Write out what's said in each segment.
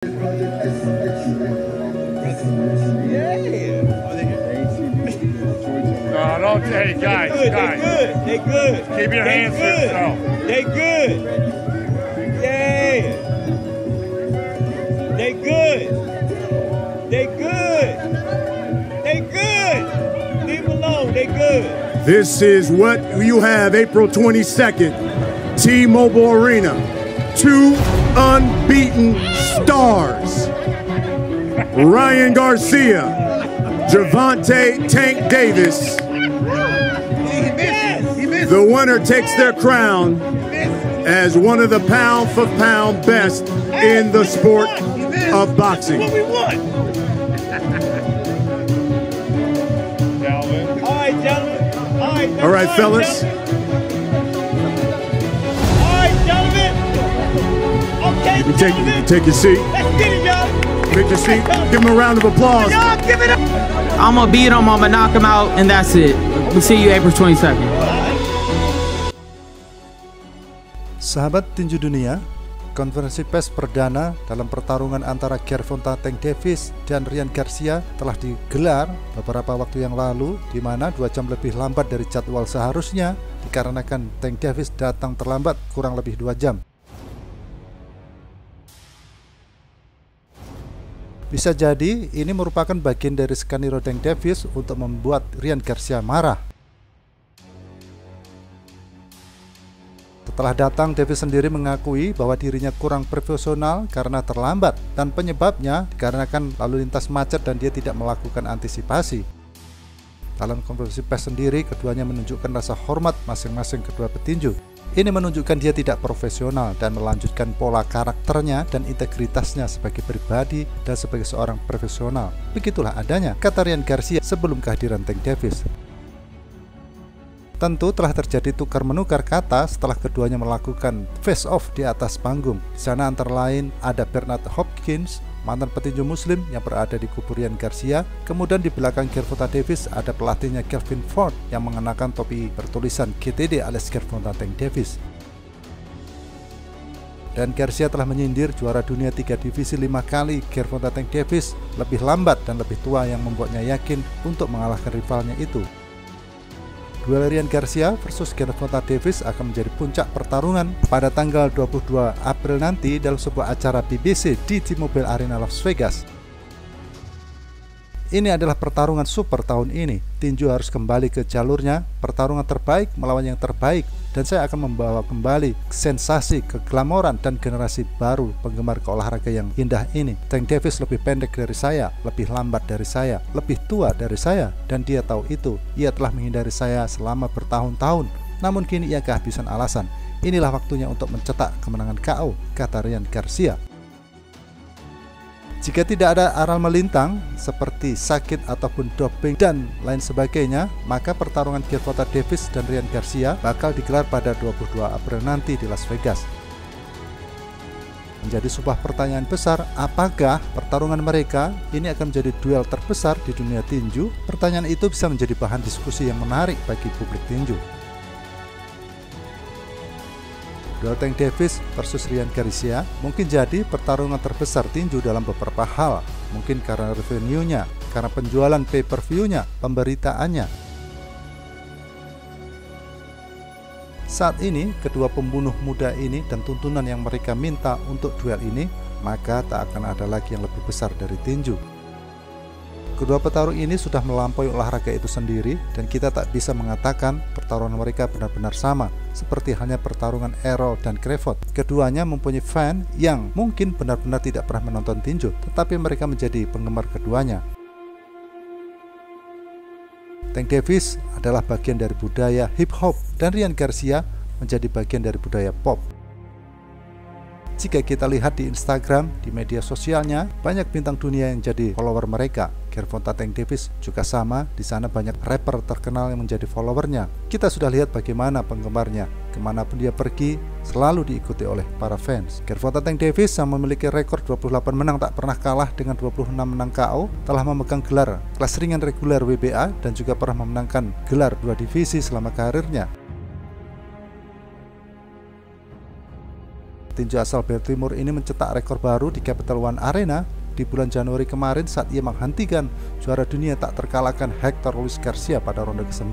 Hey guys, They good. keep your hands to yourself. They good. Yeah. They good. They good. They good. Leave them alone. They good. This is what you have April 22nd, T-Mobile Arena. Two unbeaten stars. Ryan Garcia, Gervonta Tank Davis. The winner takes their crown as one of the pound-for-pound best in the sport of boxing. What we want. All right, gentlemen. All right, fellas. All right, gentlemen. Okay, You can take your seat. Let's get it, y'all. Take your seat. Give him a round of applause. Y'all give it up. I'm gonna beat him, I'm gonna knock him out, and that's it. We'll see you April 22nd. Sahabat tinju dunia, konferensi pers perdana dalam pertarungan antara Gervonta Tank Davis dan Ryan Garcia telah digelar beberapa waktu yang lalu, di mana 2 jam lebih lambat dari jadwal seharusnya dikarenakan Tank Davis datang terlambat kurang lebih 2 jam. Bisa jadi ini merupakan bagian dari skenario Tank Davis untuk membuat Ryan Garcia marah. Setelah datang, Davis sendiri mengakui bahwa dirinya kurang profesional karena terlambat, dan penyebabnya dikarenakan lalu lintas macet dan dia tidak melakukan antisipasi. Dalam konferensi pers sendiri, keduanya menunjukkan rasa hormat masing-masing kedua petinju. Ini menunjukkan dia tidak profesional dan melanjutkan pola karakternya dan integritasnya sebagai pribadi dan sebagai seorang profesional. Begitulah adanya, kata Ryan Garcia sebelum kehadiran Tank Davis. Tentu telah terjadi tukar-menukar kata setelah keduanya melakukan face off di atas panggung. Di sana antara lain ada Bernard Hopkins, mantan petinju muslim yang berada di kubu Ryan Garcia. Kemudian di belakang Gervonta Davis ada pelatihnya Kelvin Ford yang mengenakan topi bertulisan GTD alias Gervonta Tank Davis. Dan Garcia telah menyindir juara dunia 3 divisi 5 kali Gervonta Tank Davis lebih lambat dan lebih tua yang membuatnya yakin untuk mengalahkan rivalnya itu. Duel Ryan Garcia versus Gervonta Davis akan menjadi puncak pertarungan pada tanggal 22 April nanti dalam sebuah acara BBC di T-Mobile Arena Las Vegas. Ini adalah pertarungan super tahun ini. Tinju harus kembali ke jalurnya, pertarungan terbaik melawan yang terbaik, dan saya akan membawa kembali sensasi, keglamoran, dan generasi baru penggemar olahraga yang indah ini. Tank Davis lebih pendek dari saya, lebih lambat dari saya, lebih tua dari saya, dan dia tahu itu. Ia telah menghindari saya selama bertahun-tahun, namun kini ia kehabisan alasan. Inilah waktunya untuk mencetak kemenangan KO, kata Ryan Garcia. Jika tidak ada aral melintang seperti sakit ataupun doping dan lain sebagainya, maka pertarungan Gervonta Davis dan Ryan Garcia bakal digelar pada 22 April nanti di Las Vegas. Menjadi sebuah pertanyaan besar, apakah pertarungan mereka ini akan menjadi duel terbesar di dunia tinju? Pertanyaan itu bisa menjadi bahan diskusi yang menarik bagi publik tinju. Duel Tank Davis versus Ryan Garcia mungkin jadi pertarungan terbesar tinju dalam beberapa hal. Mungkin karena revenue-nya, karena penjualan pay-per-view-nya, pemberitaannya. Saat ini, kedua pembunuh muda ini dan tuntunan yang mereka minta untuk duel ini, maka tak akan ada lagi yang lebih besar dari tinju. Kedua petarung ini sudah melampaui olahraga itu sendiri, dan kita tak bisa mengatakan pertarungan mereka benar-benar sama, seperti halnya pertarungan Errol dan Crawford. Keduanya mempunyai fan yang mungkin benar-benar tidak pernah menonton tinju, tetapi mereka menjadi penggemar keduanya. Tank Davis adalah bagian dari budaya hip hop, dan Ryan Garcia menjadi bagian dari budaya pop. Jika kita lihat di Instagram, di media sosialnya, banyak bintang dunia yang jadi follower mereka. Gervonta Tank Davis juga sama, di sana banyak rapper terkenal yang menjadi followernya. Kita sudah lihat bagaimana penggemarnya, kemanapun dia pergi, selalu diikuti oleh para fans. Gervonta Tank Davis yang memiliki rekor 28 menang tak pernah kalah dengan 26 menang KO, telah memegang gelar kelas ringan reguler WBA dan juga pernah memenangkan gelar 2 divisi selama karirnya. Petinju asal Baltimore ini mencetak rekor baru di Capital One Arena di bulan Januari kemarin saat ia menghentikan juara dunia tak terkalahkan Hector Luis Garcia pada ronde ke-9.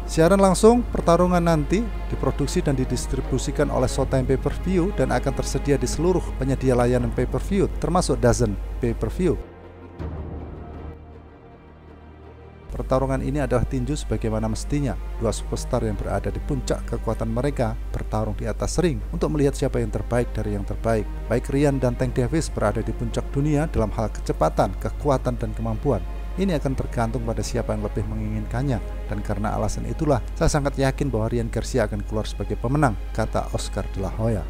Siaran langsung pertarungan nanti diproduksi dan didistribusikan oleh Showtime Pay-Per-View dan akan tersedia di seluruh penyedia layanan pay-per-view termasuk DAZN Pay-Per-View. Pertarungan ini adalah tinju sebagaimana mestinya. Dua superstar yang berada di puncak kekuatan mereka bertarung di atas ring untuk melihat siapa yang terbaik dari yang terbaik. Baik Ryan dan Tank Davis berada di puncak dunia dalam hal kecepatan, kekuatan, dan kemampuan. Ini akan tergantung pada siapa yang lebih menginginkannya, dan karena alasan itulah saya sangat yakin bahwa Ryan Garcia akan keluar sebagai pemenang, kata Oscar De La Hoya.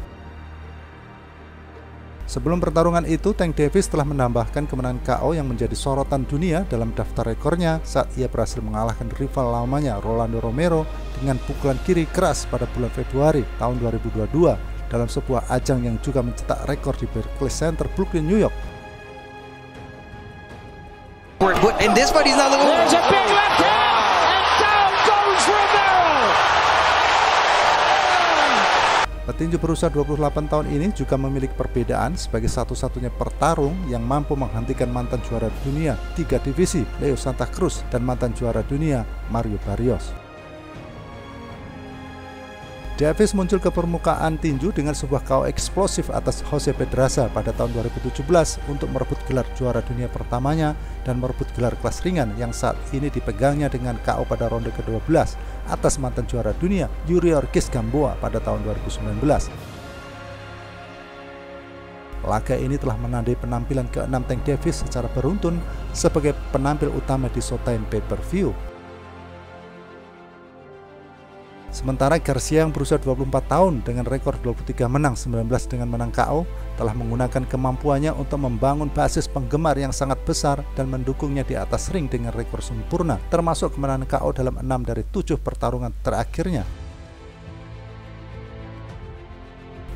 Sebelum pertarungan itu, Tank Davis telah menambahkan kemenangan KO yang menjadi sorotan dunia dalam daftar rekornya saat ia berhasil mengalahkan rival lamanya Rolando Romero dengan pukulan kiri keras pada bulan Februari tahun 2022 dalam sebuah ajang yang juga mencetak rekor di Barclays Center, Brooklyn, New York. In this fight, he's not looking. There's a big left hand, and down goes Romero. Petinju berusia 28 tahun ini juga memiliki perbedaan sebagai satu-satunya petarung yang mampu menghentikan mantan juara dunia 3 divisi Leo Santa Cruz dan mantan juara dunia Mario Barrios. Davis muncul ke permukaan tinju dengan sebuah KO eksplosif atas Jose Pedraza pada tahun 2017 untuk merebut gelar juara dunia pertamanya dan merebut gelar kelas ringan yang saat ini dipegangnya dengan KO pada ronde ke-12 atas mantan juara dunia Yuri Ortiz Gamboa pada tahun 2019. Laga ini telah menandai penampilan ke-6 Tank Davis secara beruntun sebagai penampil utama di Showtime Pay-Per-View. Sementara Garcia yang berusia 24 tahun dengan rekor 23 menang 19 dengan menang KO telah menggunakan kemampuannya untuk membangun basis penggemar yang sangat besar dan mendukungnya di atas ring dengan rekor sempurna termasuk kemenangan KO dalam 6 dari 7 pertarungan terakhirnya.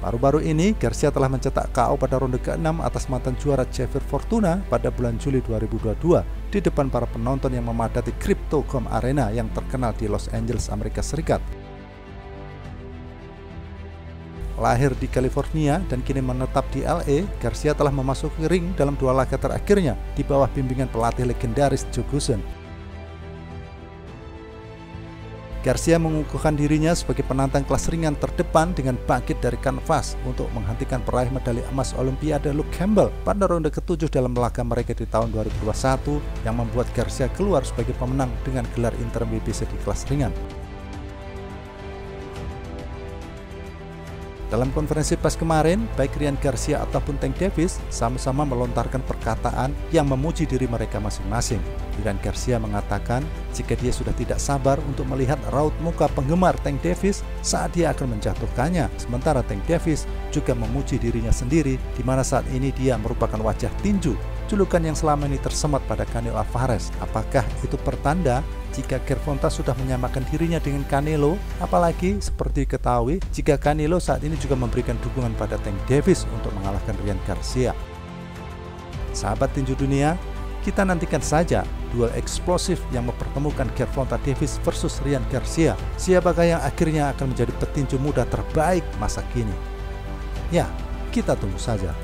Baru-baru ini Garcia telah mencetak KO pada ronde ke-6 atas mantan juara Javier Fortuna pada bulan Juli 2022 di depan para penonton yang memadati Crypto.com Arena yang terkenal di Los Angeles, Amerika Serikat. Lahir di California dan kini menetap di LA, Garcia telah memasuki ring dalam 2 laga terakhirnya di bawah bimbingan pelatih legendaris Joe Goosen. Garcia mengukuhkan dirinya sebagai penantang kelas ringan terdepan dengan bangkit dari kanvas untuk menghentikan peraih medali emas Olimpiade Luke Campbell pada ronde ke-7 dalam laga mereka di tahun 2021 yang membuat Garcia keluar sebagai pemenang dengan gelar interim WBC di kelas ringan. Dalam konferensi pers kemarin, baik Ryan Garcia ataupun Tank Davis sama-sama melontarkan perkataan yang memuji diri mereka masing-masing. Ryan Garcia mengatakan jika dia sudah tidak sabar untuk melihat raut muka penggemar Tank Davis saat dia akan menjatuhkannya. Sementara Tank Davis juga memuji dirinya sendiri di mana saat ini dia merupakan wajah tinju, julukan yang selama ini tersemat pada Canelo Alvarez. Apakah itu pertanda jika Gervonta sudah menyamakan dirinya dengan Canelo? Apalagi seperti diketahui jika Canelo saat ini juga memberikan dukungan pada Tank Davis untuk mengalahkan Ryan Garcia. Sahabat tinju dunia, kita nantikan saja duel eksplosif yang mempertemukan Gervonta Davis versus Ryan Garcia. Siapakah yang akhirnya akan menjadi petinju muda terbaik masa kini? Ya, kita tunggu saja.